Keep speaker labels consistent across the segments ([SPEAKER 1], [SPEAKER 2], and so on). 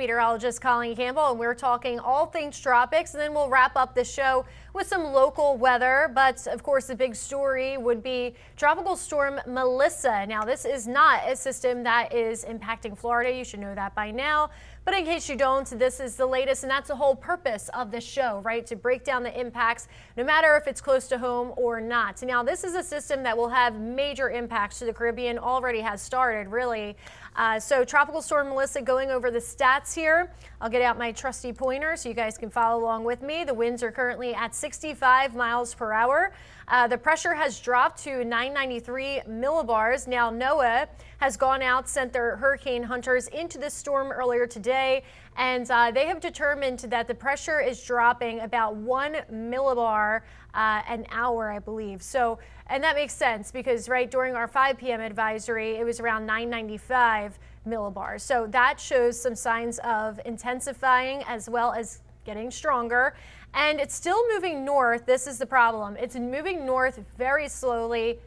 [SPEAKER 1] meteorologist Colleen Campbell, and we're talking all things tropics, and then we'll wrap up the show with some local weather. But of course, the big story would be Tropical Storm Melissa. Now, this is not a system that is impacting Florida. You should know that by now. But in case you don't, this is the latest, and that's the whole purpose of this show, right? To break down the impacts, no matter if it's close to home or not. Now, this is a system that will have major impacts to the Caribbean, already has started, really. So Tropical Storm Melissa, going over the stats here. I'll get out my trusty pointer so you guys can follow along with me. The winds are currently at 65 miles per hour. The pressure has dropped to 993 millibars. Now, NOAA has gone out, sent their hurricane hunters into the storm earlier today, and they have determined that the pressure is dropping about 1 millibar an hour, I believe. So, and that makes sense because right during our 5 p.m. advisory, it was around 995 millibars. So that shows some signs of intensifying as well as getting stronger. And it's still moving north. This is the problem. It's moving north very slowly,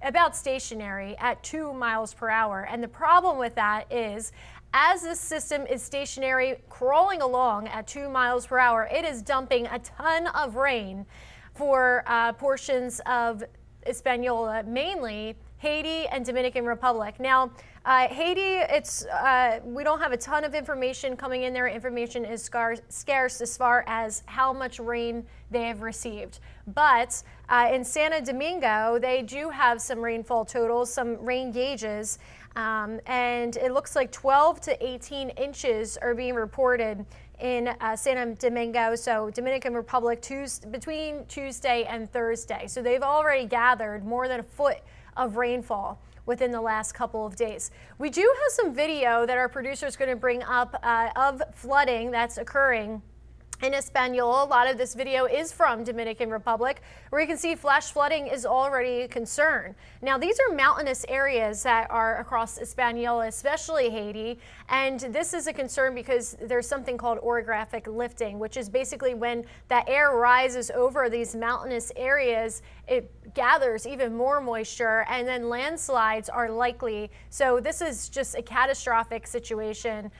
[SPEAKER 1] about stationary at 2 miles per hour. And the problem with that is, as this system is stationary, crawling along at 2 miles per hour, it is dumping a ton of rain for portions of Hispaniola, mainly Haiti and Dominican Republic. Now, Haiti, we don't have a ton of information coming in there. Information is scarce as far as how much rain they have received. But in Santo Domingo, they do have some rainfall totals, some rain gauges, and it looks like 12 to 18 inches are being reported in Santo Domingo, so Dominican Republic, between Tuesday and Thursday. So they've already gathered more than a foot of rainfall within the last couple of days. We do have some video that our producer is going to bring up of flooding that's occurring in Hispaniola. A lot of this video is from Dominican Republic, where you can see flash flooding is already a concern. Now, these are mountainous areas that are across Hispaniola, especially Haiti, and this is a concern because there's something called orographic lifting, which is basically when that air rises over these mountainous areas, it gathers even more moisture, and then landslides are likely. So this is just a catastrophic situation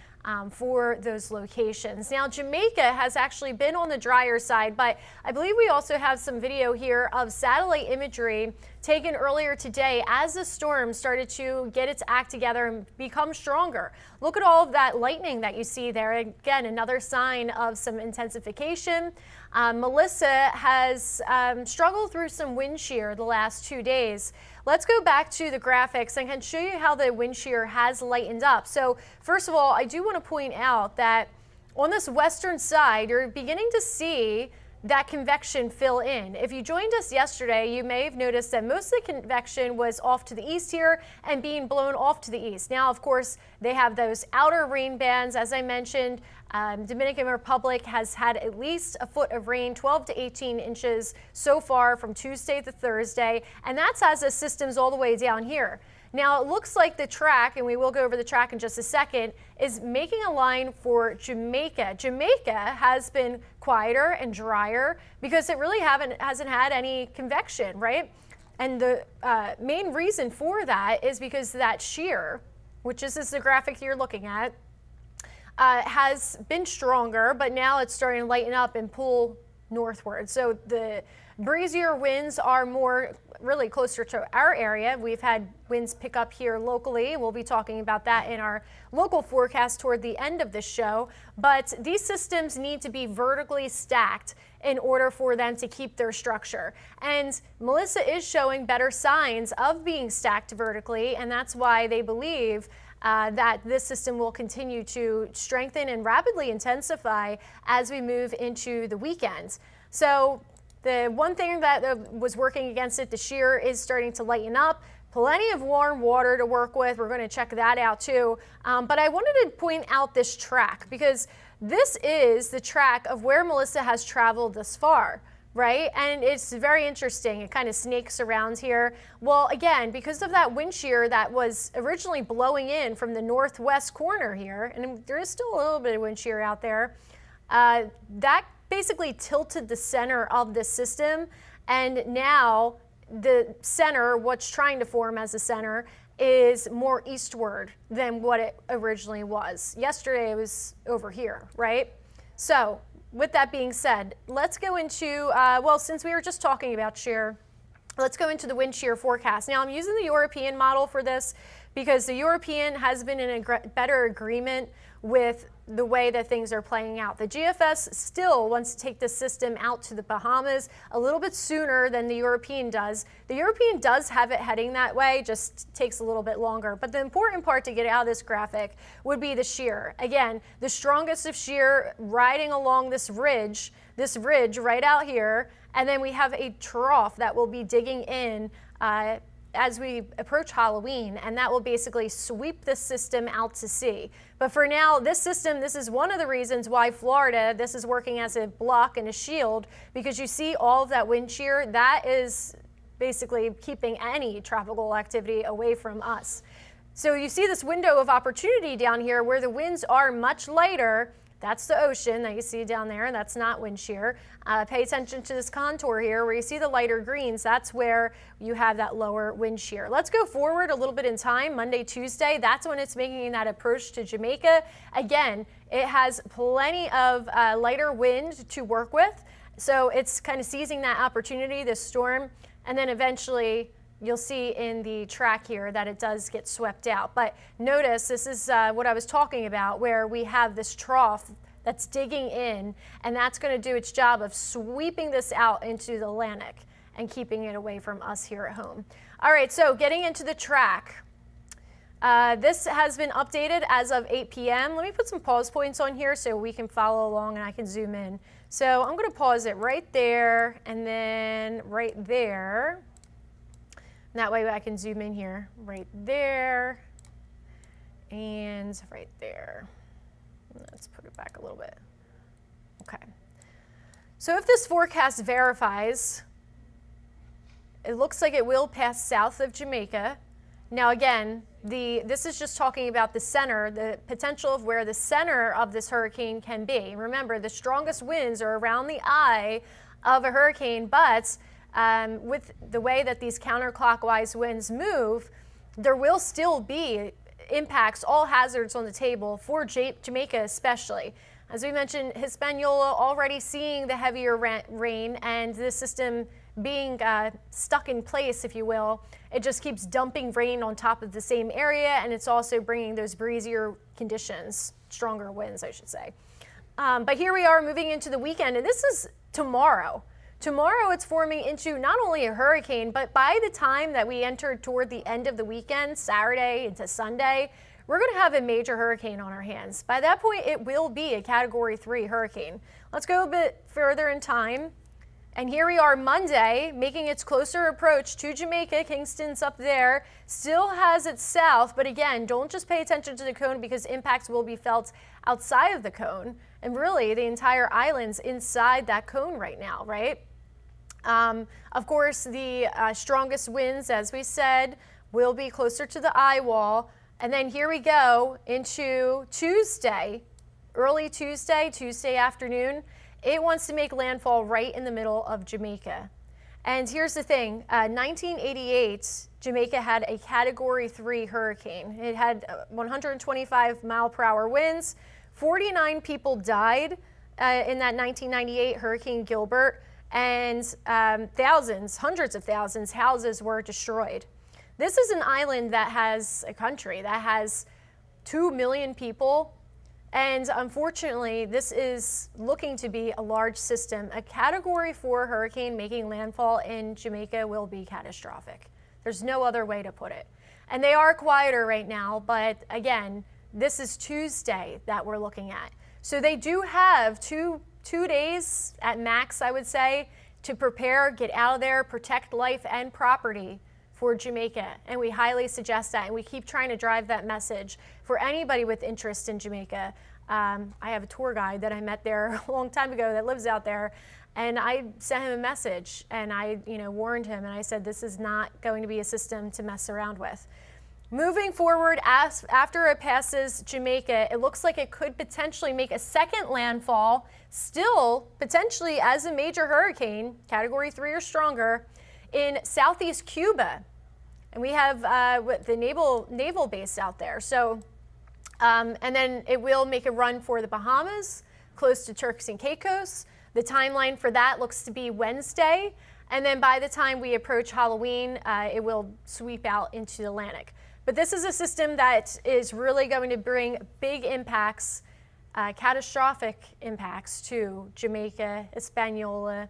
[SPEAKER 1] for those locations. Now, Jamaica has actually been on the drier side, but I believe we also have some video here of satellite imagery taken earlier today as the storm started to get its act together and become stronger. Look at all of that lightning that you see there. Again, another sign of some intensification. Melissa has struggled through some wind shear the last 2 days. Let's go back to the graphics and can show you how the wind shear has lightened up. So first of all, I do want to point out that on this western side, you're beginning to see that convection fill in. If you joined us yesterday, you may have noticed that most of the convection was off to the east here and being blown off to the east. Now, of course, they have those outer rain bands. As I mentioned, Dominican Republic has had at least a foot of rain, 12 to 18 inches so far from Tuesday to Thursday, and that's as the system's all the way down here. Now, it looks like the track, and we will go over the track in just a second, is making a line for Jamaica. Jamaica has been quieter and drier because it really hasn't had any convection, right? And the main reason for that is because that shear, which is the graphic you're looking at, has been stronger, but now it's starting to lighten up and pull northward. So the breezier winds are more really closer to our area. We've had winds pick up here locally. We'll be talking about that in our local forecast toward the end of the show. But these systems need to be vertically stacked in order for them to keep their structure. And Melissa is showing better signs of being stacked vertically, and that's why they believe that this system will continue to strengthen and rapidly intensify as we move into the weekend. So the one thing that was working against it, the shear is starting to lighten up. Plenty of warm water to work with. We're going to check that out too. But I wanted to point out this track because this is the track of where Melissa has traveled thus far, right? And it's very interesting. It kind of snakes around here. Well, again, because of that wind shear that was originally blowing in from the northwest corner here, and there is still a little bit of wind shear out there, that basically tilted the center of the system, and now the center, what's trying to form as a center, is more eastward than what it originally was. Yesterday it was over here, right? So with that being said, let's go into, well, since we were just talking about shear, let's go into the wind shear forecast. Now I'm using the European model for this because the European has been in a better agreement with the way that things are playing out. The GFS still wants to take the system out to the Bahamas a little bit sooner than the European does. The European does have it heading that way, just takes a little bit longer. But the important part to get out of this graphic would be the shear. Again, the strongest of shear riding along this ridge right out here, and then we have a trough that will be digging in as we approach Halloween, and that will basically sweep the system out to sea. But for now, this system, this is one of the reasons why Florida, this is working as a block and a shield, because you see all of that wind shear, that is basically keeping any tropical activity away from us. So you see this window of opportunity down here where the winds are much lighter. That's the ocean that you see down there. That's not wind shear. Pay attention to this contour here where you see the lighter greens. That's where you have that lower wind shear. Let's go forward a little bit in time. Monday, Tuesday, that's when it's making that approach to Jamaica. Again, it has plenty of lighter wind to work with. So it's kind of seizing that opportunity, this storm, and then eventually you'll see in the track here that it does get swept out. But notice this is what I was talking about, where we have this trough that's digging in, and that's going to do its job of sweeping this out into the Atlantic and keeping it away from us here at home. All right, so getting into the track. This has been updated as of 8 p.m. Let me put some pause points on here so we can follow along and I can zoom in. So I'm going to pause it right there and then right there. That way I can zoom in here, right there, and right there. Let's put it back a little bit. Okay. So if this forecast verifies, it looks like it will pass south of Jamaica. Now again, this is just talking about the center, the potential of where the center of this hurricane can be. Remember, the strongest winds are around the eye of a hurricane, but with the way that these counterclockwise winds move, there will still be impacts, all hazards on the table for Jamaica especially. As we mentioned, Hispaniola already seeing the heavier rain and this system being stuck in place, if you will. It just keeps dumping rain on top of the same area, and it's also bringing those breezier conditions, stronger winds, I should say. But here we are moving into the weekend, and this is tomorrow. Tomorrow it's forming into not only a hurricane, but by the time that we enter toward the end of the weekend, Saturday into Sunday, we're going to have a major hurricane on our hands. By that point, it will be a Category 3 hurricane. Let's go a bit further in time. And here we are Monday, making its closer approach to Jamaica. Kingston's up there, still has its south, but again, don't just pay attention to the cone because impacts will be felt outside of the cone. And really, the entire island's inside that cone right now, right? Of course, the strongest winds, as we said, will be closer to the eye wall. And then here we go into Tuesday, early Tuesday afternoon. It wants to make landfall right in the middle of Jamaica. And here's the thing, 1988, Jamaica had a Category 3 hurricane. It had 125 mile per hour winds. 49 people died in that 1998 Hurricane Gilbert, and thousands, hundreds of thousands, houses were destroyed. This is an island that has a country that has 2 million people. And unfortunately, this is looking to be a large system. A Category 4 hurricane making landfall in Jamaica will be catastrophic. There's no other way to put it. And they are quieter right now, but again, this is Tuesday that we're looking at. So they do have two days at max, I would say, to prepare, get out of there, protect life and property for Jamaica. And we highly suggest that, and we keep trying to drive that message for anybody with interest in Jamaica. I have a tour guide that I met there a long time ago that lives out there, and I sent him a message and I warned him, and I said this is not going to be a system to mess around with. Moving forward, after it passes Jamaica, it looks like it could potentially make a second landfall, still potentially as a major hurricane, Category 3 or stronger, in southeast Cuba. and we have the naval base out there. So, and then it will make a run for the Bahamas, close to Turks and Caicos. The timeline for that looks to be Wednesday. And then by the time we approach Halloween, it will sweep out into the Atlantic. But this is a system that is really going to bring big impacts, catastrophic impacts to Jamaica, Hispaniola,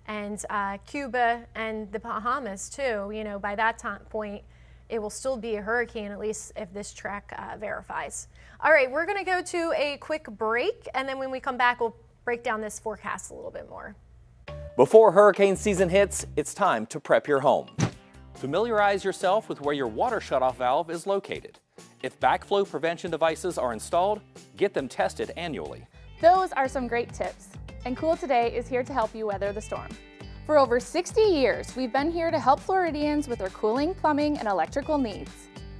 [SPEAKER 1] and Cuba and the Bahamas too. You know, by that point, it will still be a hurricane, at least if this track verifies. All right, we're going to go to a quick break, and then when we come back, we'll break down this forecast a little bit more.
[SPEAKER 2] Before hurricane season hits, it's time to prep your home. Familiarize yourself with where your water shutoff valve is located. If backflow prevention devices are installed, get them tested annually.
[SPEAKER 3] Those are some great tips, and Cool Today is here to help you weather the storm. For over 60 years, we've been here to help Floridians with their cooling, plumbing, and electrical needs.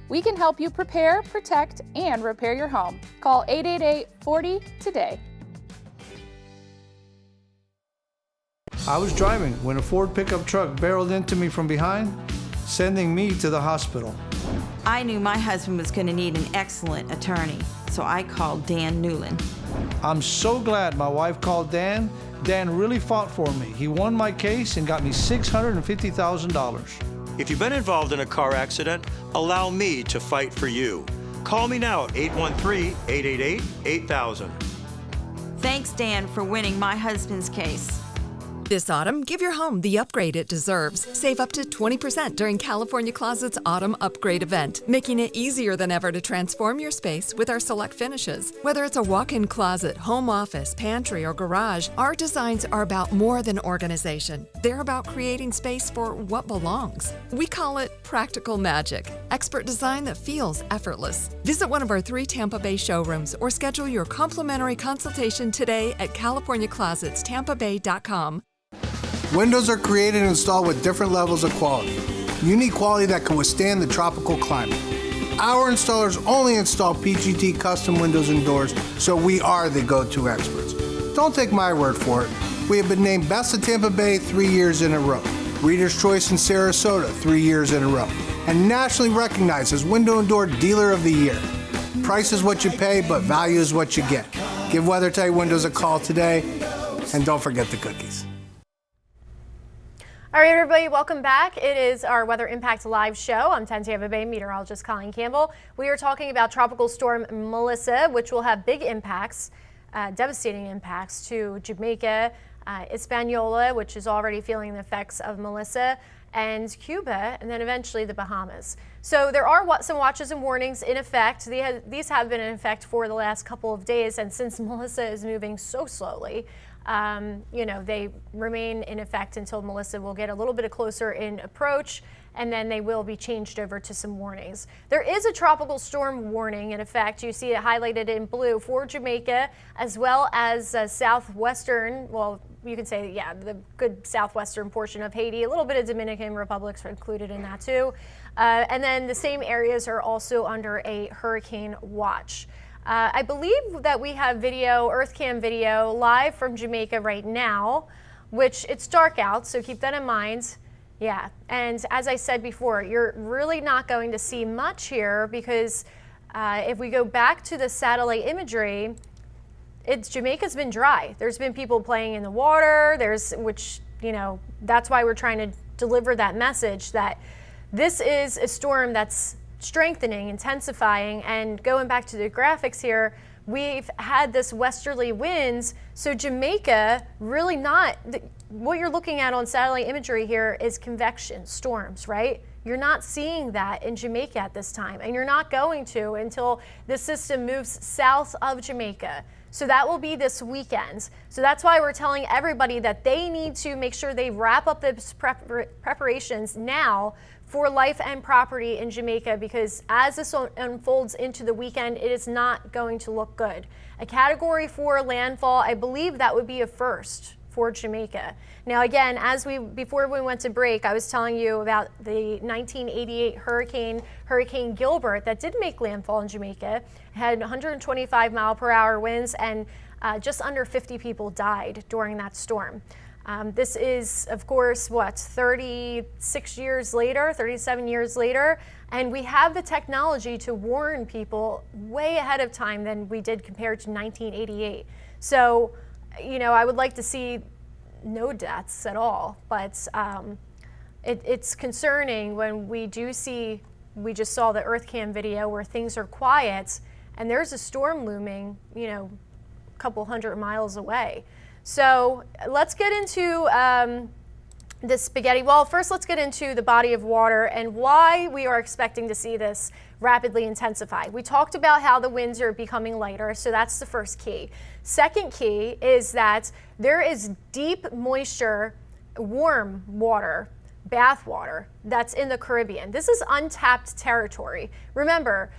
[SPEAKER 3] We can help you prepare, protect, and repair your home. Call 888-40-TODAY.
[SPEAKER 4] I was driving when a Ford pickup truck barreled into me from behind, sending me to the hospital.
[SPEAKER 5] I knew my husband was going to need an excellent attorney, so I called Dan Newland.
[SPEAKER 4] I'm so glad my wife called Dan. Dan really fought for me. He won my case and got me $650,000.
[SPEAKER 6] If you've been involved in a car accident, allow me to fight for you. Call me now at 813-888-8000.
[SPEAKER 5] Thanks, Dan, for winning my husband's case.
[SPEAKER 7] This autumn, give your home the upgrade it deserves. Save up to 20% during California Closet's Autumn Upgrade event, making it easier than ever to transform your space with our select finishes. Whether it's a walk-in closet, home office, pantry, or garage, our designs are about more than organization. They're about creating space for what belongs. We call it practical magic, expert design that feels effortless. Visit one of our 3 Tampa Bay showrooms or schedule your complimentary consultation today at CaliforniaClosetsTampaBay.com.
[SPEAKER 8] Windows are created and installed with different levels of quality. You need quality that can withstand the tropical climate. Our installers only install PGT custom windows and doors, so we are the go-to experts. Don't take my word for it. We have been named Best of Tampa Bay 3 years in a row, Reader's Choice in Sarasota 3 years in a row, and nationally recognized as Window and Door Dealer of the Year. Price is what you pay, but value is what you get. Give WeatherTight Windows a call today, and don't forget the cookies.
[SPEAKER 1] All right, everybody, welcome back. It is our Weather Impact Live show. I'm 10 Tampa Bay meteorologist Colleen Campbell. We are talking about Tropical Storm Melissa, which will have big impacts, devastating impacts to Jamaica, Hispaniola, which is already feeling the effects of Melissa, and Cuba, and then eventually the Bahamas. So there are some watches and warnings in effect. These have been in effect for the last couple of days, and since Melissa is moving so slowly, you know, they remain in effect until Melissa will get a little bit closer in approach, and then they will be changed over to some warnings. There is a tropical storm warning in effect. You see it highlighted in blue for Jamaica, as well as southwestern, well, you can say, yeah, the good southwestern portion of Haiti. A little bit of Dominican Republics are included in that too. And then the same areas are also under a hurricane watch. I believe that we have video, EarthCam video, live from Jamaica right now, which it's dark out, so keep that in mind. Yeah, and as I said before, you're really not going to see much here because if we go back to the satellite imagery, Jamaica's been dry. There's been people playing in the water, which, you know, that's why we're trying to deliver that message that this is a storm that's strengthening, intensifying, and going back to the graphics here, we've had this westerly winds, so Jamaica really not, what you're looking at on satellite imagery here is convection storms, right? You're not seeing that in Jamaica at this time, and you're not going to until the system moves south of Jamaica. So that will be this weekend. So that's why we're telling everybody that they need to make sure they wrap up the preparations now for life and property in Jamaica, because as this unfolds into the weekend, it is not going to look good. A Category 4 landfall, I believe that would be a first for Jamaica. Now again, before we went to break, I was telling you about the 1988 Hurricane Gilbert that did make landfall in Jamaica. It had 125 mile per hour winds, and just under 50 people died during that storm. This is, of course, what, 36 years later, 37 years later, and we have the technology to warn people way ahead of time than we did compared to 1988. So, you know, I would like to see no deaths at all, but it's concerning when we do see, we just saw the EarthCam video where things are quiet and there's a storm looming, you know, a couple hundred miles away. So let's get into this spaghetti. Well, first let's get into the body of water and why we are expecting to see this rapidly intensify. We talked about how the winds are becoming lighter, so that's the first key. Second key is that there is deep moisture, warm water, bath water that's in the Caribbean. This is untapped territory. Remember,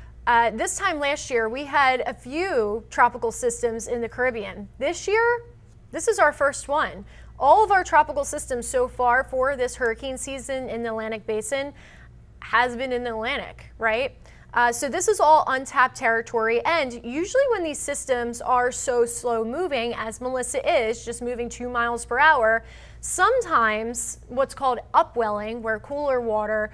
[SPEAKER 1] this time last year, we had a few tropical systems in the Caribbean. This year, this is our first one. All of our tropical systems so far for this hurricane season in the Atlantic Basin has been in the Atlantic, right? So this is all untapped territory, and usually when these systems are so slow moving, as Melissa is, just moving 2 miles per hour, sometimes what's called upwelling, where cooler water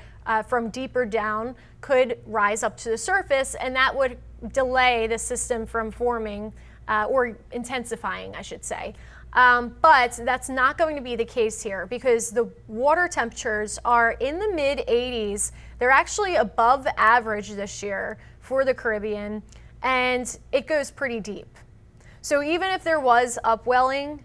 [SPEAKER 1] from deeper down could rise up to the surface, and that would delay the system from forming or intensifying, I should say. But that's not going to be the case here because the water temperatures are in the mid 80s. They're actually above the average this year for the Caribbean, and it goes pretty deep. So even if there was upwelling,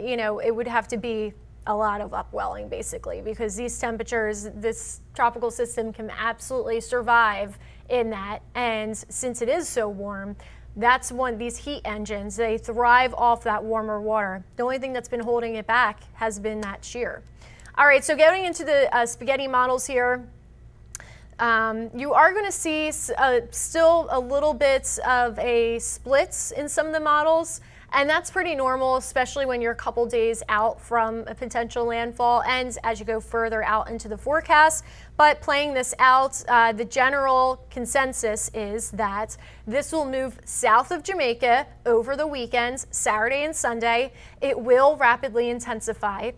[SPEAKER 1] you know, it would have to be a lot of upwelling basically, because these temperatures, this tropical system can absolutely survive in that. And since it is so warm, that's one, these heat engines, they thrive off that warmer water. The only thing that's been holding it back has been that shear. All right, so getting into the spaghetti models here, you are going to see still a little bit of a splits in some of the models, and that's pretty normal, especially when you're a couple days out from a potential landfall and as you go further out into the forecast. But playing this out, the general consensus is that this will move south of Jamaica over the weekends, Saturday and Sunday. It will rapidly intensify.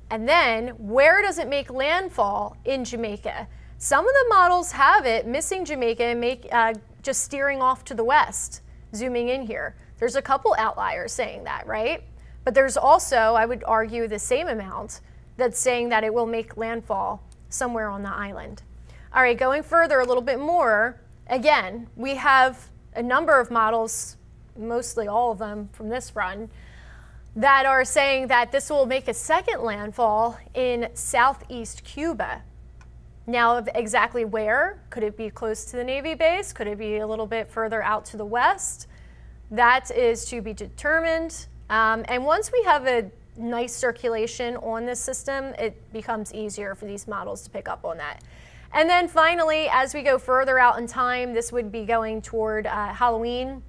[SPEAKER 1] And then where does it make landfall in Jamaica? Some of the models have it missing Jamaica and just steering off to the west, zooming in here. There's a couple outliers saying that, right? But there's also, I would argue, the same amount that's saying that it will make landfall somewhere on the island. All right, going further a little bit more, again, we have a number of models, mostly all of them from this run, that are saying that this will make a second landfall in southeast Cuba. Now, exactly where? Could it be close to the Navy base? Could it be a little bit further out to the west? That is to be determined. And once we have a nice circulation on this system, it becomes easier for these models to pick up on that. And then finally, as we go further out in time, this would be going toward Halloween,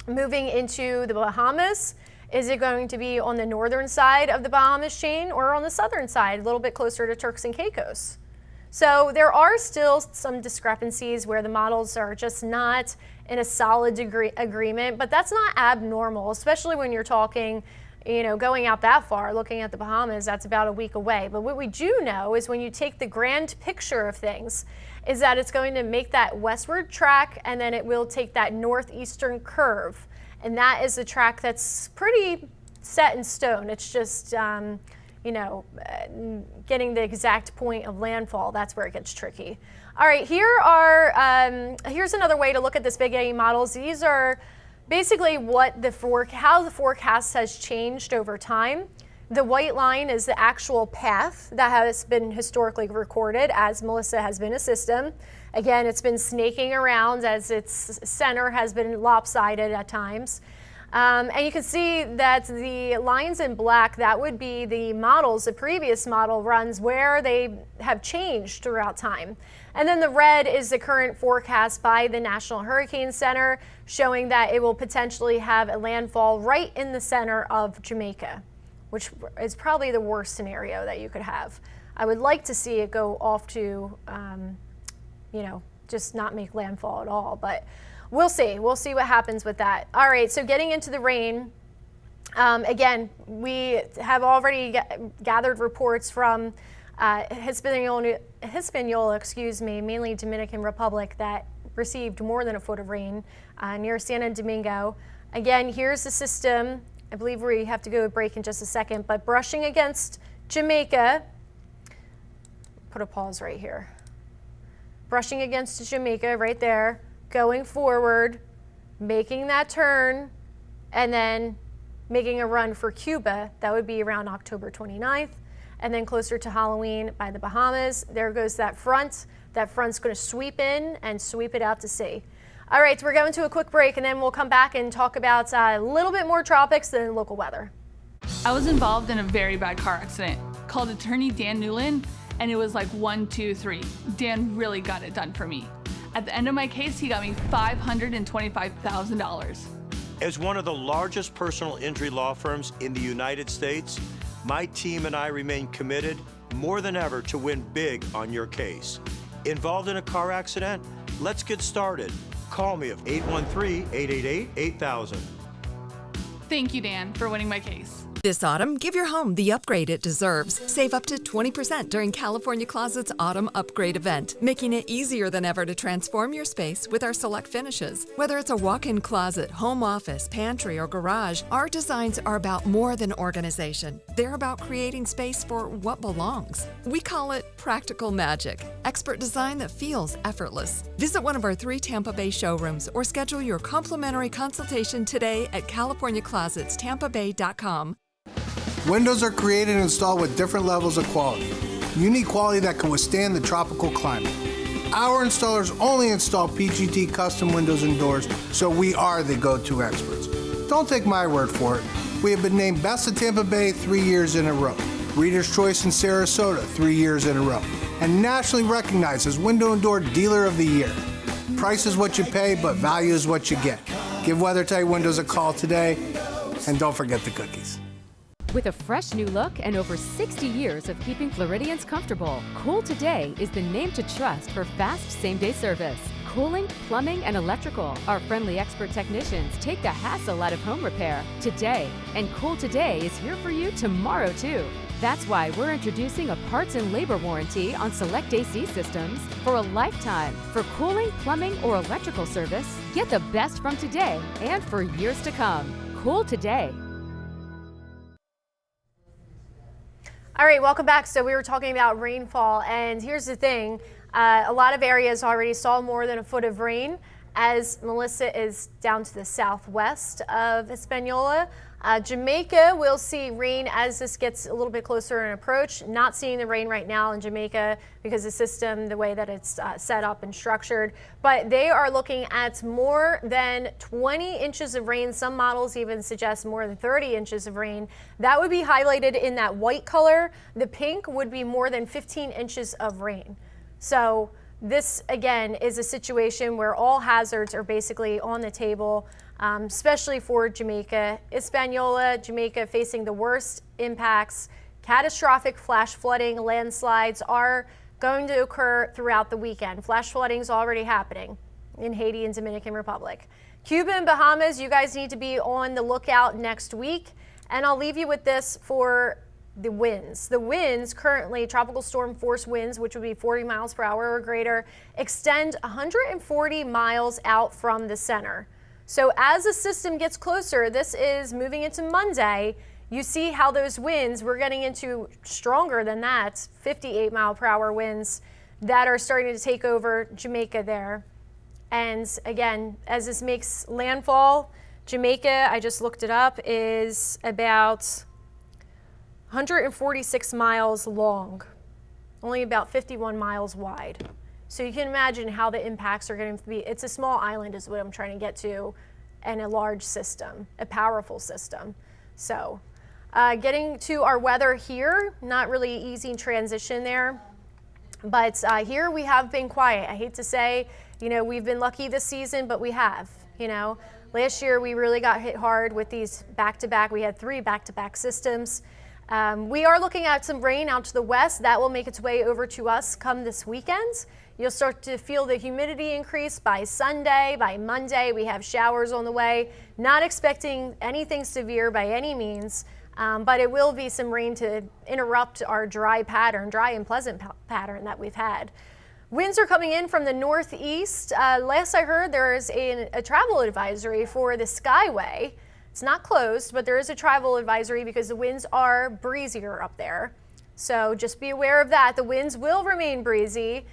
[SPEAKER 1] moving into the Bahamas. Is it going to be on the northern side of the Bahamas chain or on the southern side, a little bit closer to Turks and Caicos? So there are still some discrepancies where the models are just not in a solid agreement, but that's not abnormal, especially when you're talking, you know, going out that far, looking at the Bahamas, that's about a week away. But what we do know is when you take the grand picture of things, is that it's going to make that westward track and then it will take that northeastern curve. And that is a track that's pretty set in stone. It's just, you know, getting the exact point of landfall, that's where it gets tricky. All right, here's another way to look at the spaghetti models. These are basically what how the forecast has changed over time. The white line is the actual path that has been historically recorded as Melissa has been a system. Again, it's been snaking around as its center has been lopsided at times. And you can see that the lines in black, that would be the models, the previous model runs where they have changed throughout time. And then the red is the current forecast by the National Hurricane Center, showing that it will potentially have a landfall right in the center of Jamaica, which is probably the worst scenario that you could have. I would like to see it go off to, you know, just not make landfall at all, but we'll see. We'll see what happens with that. All right, so getting into the rain, Again, we have already gathered reports from Hispaniola, mainly Dominican Republic, that received more than a foot of rain near Santo Domingo. Again, here's the system. I believe we have to go to break in just a second, but brushing against Jamaica. Put a pause right here. Brushing against Jamaica right there, going forward, making that turn, and then making a run for Cuba. That would be around October 29th. And then closer to Halloween by the Bahamas. There goes that front. That front's going to sweep in and sweep it out to sea. All right, we're going to a quick break, and then we'll come back and talk about a little bit more tropics than local weather.
[SPEAKER 9] I was involved in a very bad car accident. Called attorney Dan Newland, and it was like 1, 2, 3. Dan really got it done for me. At the end of my case, he got me $525,000.
[SPEAKER 6] As one of the largest personal injury law firms in the United States, my team and I remain committed more than ever to win big on your case. Involved in a car accident? Let's get started. Call me at 813-888-8000.
[SPEAKER 9] Thank you, Dan, for winning my case.
[SPEAKER 7] This autumn, give your home the upgrade it deserves. Save up to 20% during California Closet's Autumn Upgrade event, making it easier than ever to transform your space with our select finishes. Whether it's a walk-in closet, home office, pantry, or garage, our designs are about more than organization. They're about creating space for what belongs. We call it practical magic, expert design that feels effortless. Visit one of our 3 Tampa Bay showrooms or schedule your complimentary consultation today at CaliforniaClosetsTampaBay.com.
[SPEAKER 8] Windows are created and installed with different levels of quality. You need quality that can withstand the tropical climate. Our installers only install PGT custom windows and doors, so we are the go-to experts. Don't take my word for it. We have been named Best of Tampa Bay 3 years in a row, Reader's Choice in Sarasota 3 years in a row, and nationally recognized as Window and Door Dealer of the Year. Price is what you pay, but value is what you get. Give WeatherTight Windows a call today, and don't forget the cookies.
[SPEAKER 10] With a fresh new look and over 60 years of keeping Floridians comfortable, Cool Today is the name to trust for fast same-day service. Cooling, plumbing, and electrical. Our friendly expert technicians take the hassle out of home repair today. And Cool Today is here for you tomorrow, too. That's why we're introducing a parts and labor warranty on select AC systems for a lifetime. For cooling, plumbing, or electrical service, get the best from today and for years to come. Cool Today.
[SPEAKER 1] All right, welcome back. So we were talking about rainfall, and here's the thing. A lot of areas already saw more than a foot of rain, as Melissa is down to the southwest of Hispaniola. Jamaica will see rain as this gets a little bit closer and approach. Not seeing the rain right now in Jamaica because the system, the way that it's set up and structured, but they are looking at more than 20 inches of rain. Some models even suggest more than 30 inches of rain. That would be highlighted in that white color. The pink would be more than 15 inches of rain. So this, again, is a situation where all hazards are basically on the table, especially for Jamaica. Hispaniola, Jamaica facing the worst impacts. Catastrophic flash flooding, landslides are going to occur throughout the weekend. Flash flooding is already happening in Haiti and Dominican Republic. Cuba and Bahamas, you guys need to be on the lookout next week. And I'll leave you with this for the winds. The winds currently, tropical storm force winds, which would be 40 miles per hour or greater, extend 140 miles out from the center. So as the system gets closer, this is moving into Monday, you see how those winds, we're getting into stronger than that, 58 mile per hour winds that are starting to take over Jamaica there. And again, as this makes landfall, Jamaica, I just looked it up, is about 146 miles long, only about 51 miles wide. So you can imagine how the impacts are going to be. It's a small island is what I'm trying to get to, and a large system, a powerful system. So getting to our weather here, not really easy transition there. But here we have been quiet. I hate to say, we've been lucky this season, but we have, Last year we really got hit hard with these back-to-back. We had 3 back-to-back systems. We are looking at some rain out to the west. That will make its way over to us come this weekend. You'll start to feel the humidity increase by Sunday. By Monday, we have showers on the way. Not expecting anything severe by any means, but it will be some rain to interrupt our dry and pleasant pattern that we've had. Winds are coming in from the northeast. Last I heard, there is a travel advisory for the Skyway. It's not closed, but there is a travel advisory because the winds are breezier up there. So just be aware of that. The winds will remain breezy.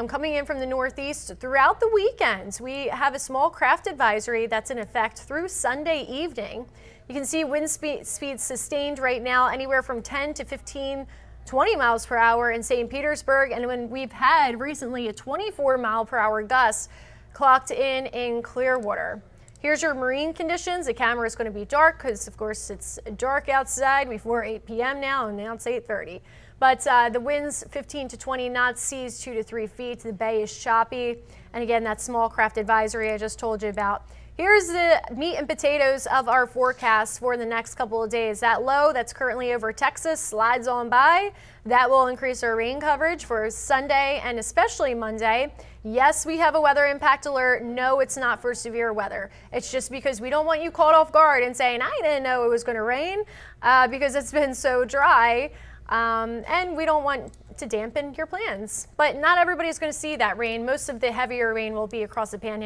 [SPEAKER 1] Coming in from the northeast throughout the weekend. We have a small craft advisory that's in effect through Sunday evening. You can see wind speeds sustained right now anywhere from 10 to 15, 20 miles per hour in St. Petersburg. And when we've had recently a 24 mile per hour gust clocked in Clearwater. Here's your marine conditions. The camera is going to be dark because, of course, it's dark outside before 8 p.m. now, and now it's 8:30. But the winds 15 to 20 knots, seas 2 to 3 feet. The bay is choppy. And again, that small craft advisory I just told you about. Here's the meat and potatoes of our forecast for the next couple of days. That low that's currently over Texas slides on by. That will increase our rain coverage for Sunday and especially Monday. Yes, we have a weather impact alert. No, it's not for severe weather. It's just because we don't want you caught off guard and saying, I didn't know it was going to rain because it's been so dry. And we don't want to dampen your plans. But not everybody's going to see that rain. Most of the heavier rain will be across the panhandle.